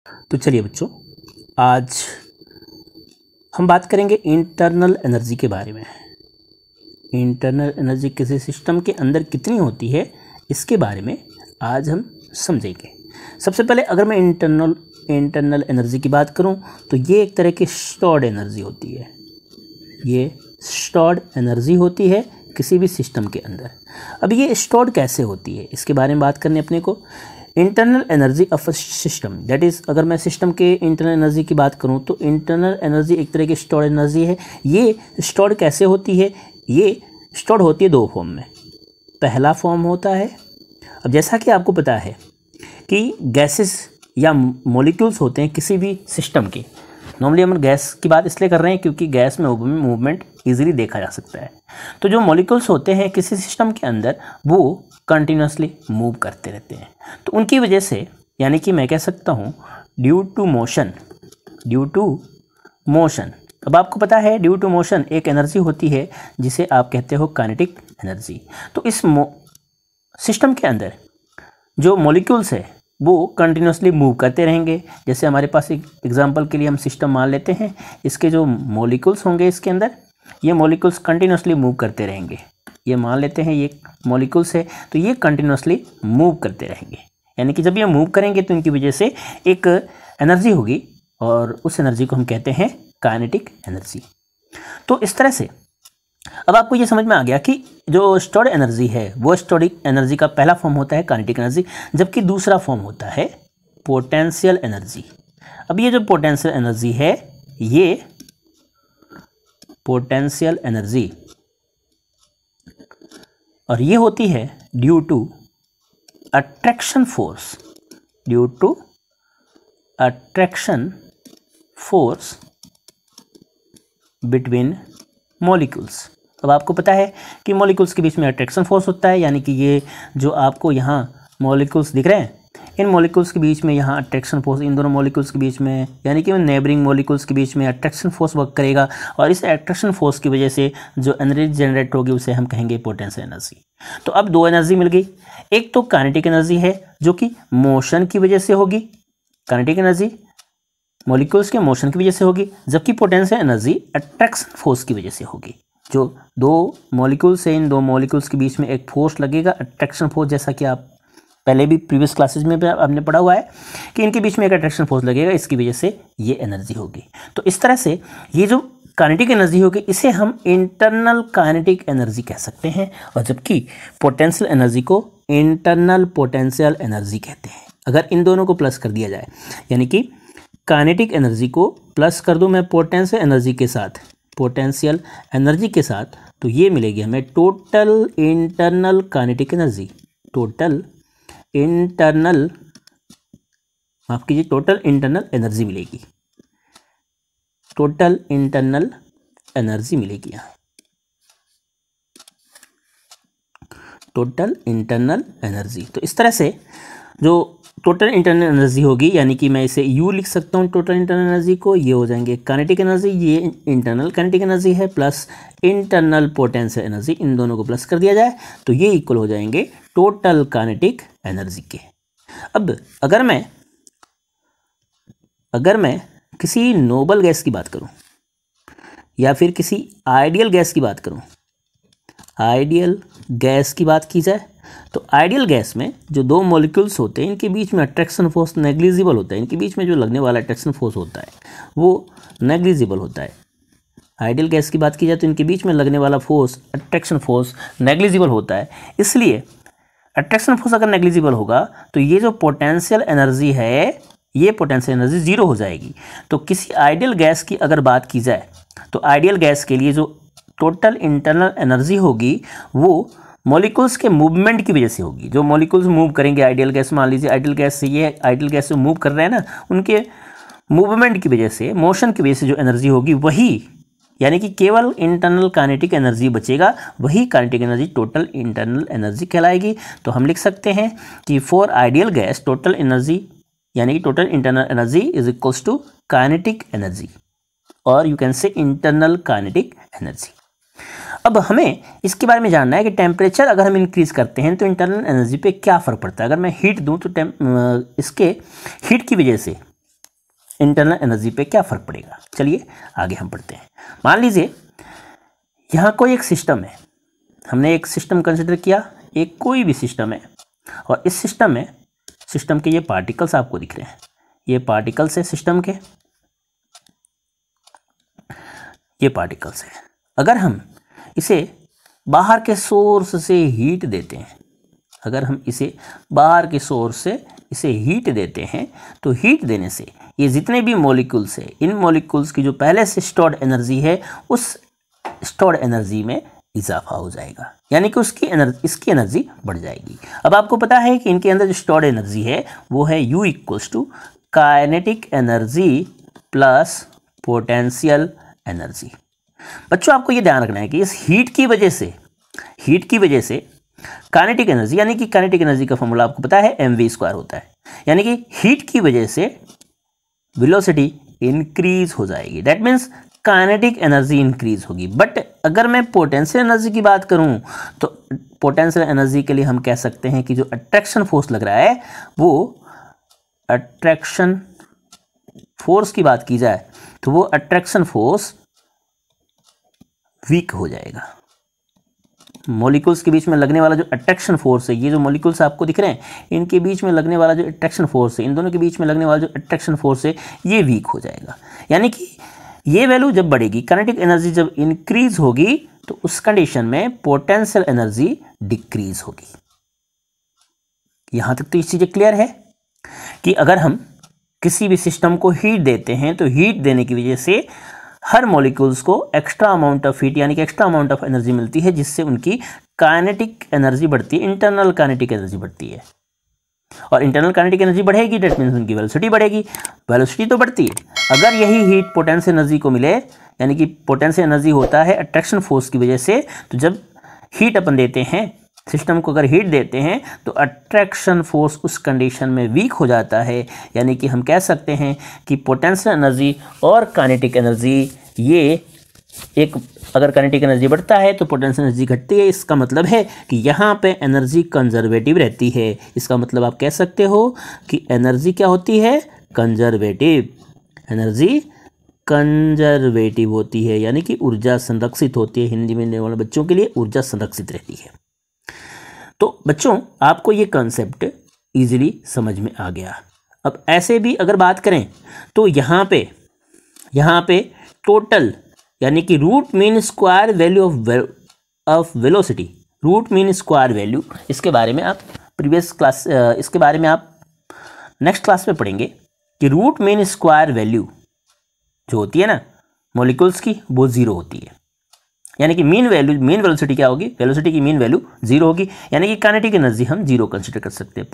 तो चलिए बच्चों, आज हम बात करेंगे इंटरनल एनर्जी के बारे में। इंटरनल एनर्जी किसी सिस्टम के अंदर कितनी होती है, इसके बारे में आज हम समझेंगे। सबसे पहले अगर मैं इंटरनल एनर्जी की बात करूं तो ये एक तरह की स्टोर्ड एनर्जी होती है। ये स्टोर्ड एनर्जी होती है किसी भी सिस्टम के अंदर। अब ये स्टोर्ड कैसे होती है, इसके बारे में बात करनी अपने को। Internal energy of a system, that is अगर मैं सिस्टम के इंटरनल एनर्जी की बात करूं तो इंटरनल एनर्जी एक तरह की स्टोर्ड एनर्जी है। ये स्टोर्ड कैसे होती है? ये स्टोर्ड होती है दो फॉर्म में। पहला फॉर्म होता है, अब जैसा कि आपको पता है कि गैसेस या मॉलिक्यूल्स होते हैं किसी भी सिस्टम के। नॉर्मली हम गैस की बात इसलिए कर रहे हैं क्योंकि गैस में मूवमेंट ईजिली देखा जा सकता है। तो जो मॉलिक्यूल्स होते हैं किसी सिस्टम के अंदर वो कंटिन्यूसली मूव करते रहते हैं। तो उनकी वजह से, यानी कि मैं कह सकता हूँ ड्यू टू मोशन। अब आपको पता है ड्यू टू मोशन एक एनर्जी होती है जिसे आप कहते हो काइनेटिक एनर्जी। तो इस सिस्टम के अंदर जो मॉलिक्यूल्स है वो कंटिन्यूसली मूव करते रहेंगे। जैसे हमारे पास एक एग्जांपल के लिए हम सिस्टम मान लेते हैं, इसके जो मॉलिक्यूल्स होंगे इसके अंदर, ये मॉलिक्यूल्स कंटिन्यूसली मूव करते रहेंगे। ये मान लेते हैं ये मॉलिक्यूल्स है, तो ये कंटिन्यूसली मूव करते रहेंगे। यानी कि जब ये मूव करेंगे तो इनकी वजह से एक एनर्जी होगी और उस एनर्जी को हम कहते हैं काइनेटिक एनर्जी। तो इस तरह से अब आपको ये समझ में आ गया कि जो स्टोर्ड एनर्जी है वो स्टोर्ड एनर्जी का पहला फॉर्म होता है काइनेटिक एनर्जी, जबकि दूसरा फॉर्म होता है पोटेंशियल एनर्जी। अब ये जो पोटेंशियल एनर्जी है, ये पोटेंशियल एनर्जी, और ये होती है due to attraction force between molecules. अब आपको पता है कि मॉलिक्यूल्स के बीच में अट्रैक्शन फोर्स होता है, यानी कि ये जो आपको यहाँ मॉलिक्यूल्स दिख रहे हैं, इन मॉलिक्यूल्स के बीच में यहाँ अट्रैक्शन फोर्स, इन दोनों मॉलिक्यूल्स के बीच में, यानी कि नेबरिंग मॉलिक्यूल्स के बीच में अट्रैक्शन फोर्स वर्क करेगा, और इस अट्रैक्शन फोर्स की वजह से जो एनर्जी जनरेट होगी उसे हम कहेंगे पोटेंशियल एनर्जी। तो अब दो एनर्जी मिल गई। एक तो काइनेटिक एनर्जी है जो कि मोशन की वजह से होगी, काइनेटिक एनर्जी मॉलिक्यूल्स के मोशन की वजह से होगी, जबकि पोटेंशियल एनर्जी अट्रैक्शन फोर्स की वजह से होगी। जो दो मॉलिक्यूल्स हैं, इन दो मॉलिक्यूल्स के बीच में एक फोर्स लगेगा, अट्रैक्शन फोर्स, जैसा कि आप पहले भी प्रीवियस क्लासेज में आपने पढ़ा हुआ है कि इनके बीच में एक अट्रैक्शन फोर्स लगेगा, इसकी वजह से ये एनर्जी होगी। तो इस तरह से ये जो काइनेटिक एनर्जी होगी इसे हम इंटरनल काइनेटिक एनर्जी कह सकते हैं, और जबकि पोटेंशियल एनर्जी को इंटरनल पोटेंशियल एनर्जी कहते हैं। अगर इन दोनों को प्लस कर दिया जाए, यानी कि काइनेटिक एनर्जी को प्लस कर दूं मैं पोटेंशियल एनर्जी के साथ, तो ये मिलेगी हमें total internal kinetic energy. Total internal energy मिलेगी। टोटल इंटरनल एनर्जी मिलेगी यहाँ, टोटल इंटरनल एनर्जी। तो इस तरह से जो टोटल इंटरनल एनर्जी होगी, यानी कि मैं इसे यू लिख सकता हूँ टोटल इंटरनल एनर्जी को, ये हो जाएंगे काइनेटिक एनर्जी, ये इंटरनल काइनेटिक एनर्जी है, प्लस इंटरनल पोटेंशियल एनर्जी, इन दोनों को प्लस कर दिया जाए तो ये इक्वल हो जाएंगे टोटल काइनेटिक एनर्जी के। अब अगर मैं किसी नोबल गैस की बात करूं या फिर किसी आइडियल गैस की बात करूं, आइडियल गैस की बात की जाए तो आइडियल गैस में जो दो मॉलिक्यूल्स होते हैं इनके बीच में अट्रैक्शन फोर्स नेग्लिजिबल होता है। इनके बीच में जो लगने वाला अट्रैक्शन फोर्स होता है वो नेग्लिजिबल होता है। आइडियल गैस की बात की जाए तो इनके बीच में लगने वाला फोर्स, अट्रैक्शन फोर्स नेग्लिजिबल होता है। इसलिए अट्रैक्शन फोर्स अगर नेग्लिजिबल होगा तो ये जो पोटेंशियल एनर्जी है, ये पोटेंशियल एनर्जी जीरो हो जाएगी। तो किसी आइडियल गैस की अगर बात की जाए तो आइडियल गैस के लिए जो टोटल इंटरनल एनर्जी होगी वो मॉलिक्यूल्स के मूवमेंट की वजह से होगी। जो मॉलिक्यूल्स मूव करेंगे आइडियल गैस, मान लीजिए आइडियल गैस से, ये आइडियल गैस से मूव कर रहे हैं ना, उनके मूवमेंट की वजह से, मोशन की वजह से जो एनर्जी होगी वही, यानी कि केवल इंटरनल काइनेटिक एनर्जी बचेगा, वही kinetic energy total internal energy कहलाएगी। तो हम लिख सकते हैं कि for ideal gas total energy, यानी कि total internal energy is equals to kinetic energy, और you can say internal kinetic energy. अब हमें इसके बारे में जानना है कि टेम्परेचर अगर हम इंक्रीज करते हैं तो इंटरनल एनर्जी पे क्या फ़र्क पड़ता है। अगर मैं हीट दूं तो इसके हीट की वजह से इंटरनल एनर्जी पे क्या फ़र्क पड़ेगा। चलिए आगे हम पढ़ते हैं। मान लीजिए यहाँ कोई एक सिस्टम है, हमने एक सिस्टम कंसिडर किया, एक कोई भी सिस्टम है, और इस सिस्टम में सिस्टम के ये पार्टिकल्स आपको दिख रहे हैं, ये पार्टिकल्स है सिस्टम के, ये पार्टिकल्स है। अगर हम इसे बाहर के सोर्स से हीट देते हैं, अगर हम इसे बाहर के सोर्स से इसे हीट देते हैं, तो हीट देने से ये जितने भी मॉलिक्यूल्स हैं, इन मॉलिक्यूल्स की जो पहले से स्टोर्ड एनर्जी है, उस स्टोर्ड एनर्जी में इजाफा हो जाएगा, यानी कि इसकी एनर्जी बढ़ जाएगी। अब आपको पता है कि इनके अंदर जो स्टोर्ड एनर्जी है वो है U equals to kinetic energy plus potential energy. बच्चों आपको ये ध्यान रखना है कि इस हीट की वजह से काइनेटिक एनर्जी, यानी कि काइनेटिक एनर्जी का फॉर्मूला आपको पता है mv² होता है, यानी कि हीट की वजह से वेलोसिटी इंक्रीज हो जाएगी, that means kinetic energy increase होगी। बट अगर मैं पोटेंशियल एनर्जी की बात करूं तो पोटेंशियल एनर्जी के लिए हम कह सकते हैं कि जो अट्रैक्शन फोर्स लग रहा है, वो अट्रैक्शन फोर्स की बात की जाए तो वो अट्रैक्शन फोर्स वीक हो जाएगा। मॉलिक्यूल्स के बीच में लगने वाला जो अट्रैक्शन फोर्स है, ये जो मॉलिक्यूल्स आपको दिख रहे हैं, इनके बीच में लगने वाला जो अट्रैक्शन फोर्स है, इन दोनों के बीच में लगने वाला जो अट्रैक्शन फोर्स है, ये वीक हो जाएगा। यानी कि ये वैल्यू जब बढ़ेगी, काइनेटिक एनर्जी जब इंक्रीज होगी, तो उस कंडीशन में पोटेंशियल एनर्जी डिक्रीज होगी। यहां तक तो ये चीजें क्लियर है कि अगर हम किसी भी सिस्टम को हीट देते हैं तो हीट देने की वजह से हर मॉलिक्यूल्स को एक्स्ट्रा अमाउंट ऑफ हीट, यानी कि एक्स्ट्रा अमाउंट ऑफ एनर्जी मिलती है, जिससे उनकी काइनेटिक एनर्जी बढ़ती है, इंटरनल काइनेटिक एनर्जी बढ़ती है। और इंटरनल काइनेटिक एनर्जी बढ़ेगी, डेट मीन्स उनकी वेलोसिटी बढ़ेगी। वेलोसिटी तो बढ़ती है। अगर यही हीट पोटेंशियल एनर्जी को मिले, यानी कि पोटेंशियल एनर्जी होता है अट्रैक्शन फोर्स की वजह से, तो जब हीट अपन देते हैं सिस्टम को, अगर हीट देते हैं तो अट्रैक्शन फोर्स उस कंडीशन में वीक हो जाता है। यानी कि हम कह सकते हैं कि पोटेंशियल एनर्जी और काइनेटिक एनर्जी, ये एक, अगर काइनेटिक एनर्जी बढ़ता है तो पोटेंशियल एनर्जी घटती है। इसका मतलब है कि यहाँ पे एनर्जी कंजर्वेटिव रहती है। इसका मतलब आप कह सकते हो कि एनर्जी क्या होती है, कंजर्वेटिव। एनर्जी कंजर्वेटिव होती है, यानी कि ऊर्जा संरक्षित होती है। हिंदी में वाले बच्चों के लिए ऊर्जा संरक्षित रहती है। तो बच्चों आपको ये कॉन्सेप्ट इजीली समझ में आ गया। अब ऐसे भी अगर बात करें तो यहाँ पे टोटल, यानी कि root mean square value of velocity, root mean square value, इसके बारे में आप इसके बारे में आप नेक्स्ट क्लास में पढ़ेंगे कि रूट मीन स्क्वायर वैल्यू जो होती है ना मॉलिक्यूल्स की, वो 0 होती है। यानी कि मीन वेलोसिटी क्या होगी, वेलोसिटी की मीन वैल्यू 0 होगी, यानी कि काइनेटिक एनर्जी हम 0 कंसिडर कर सकते हैं।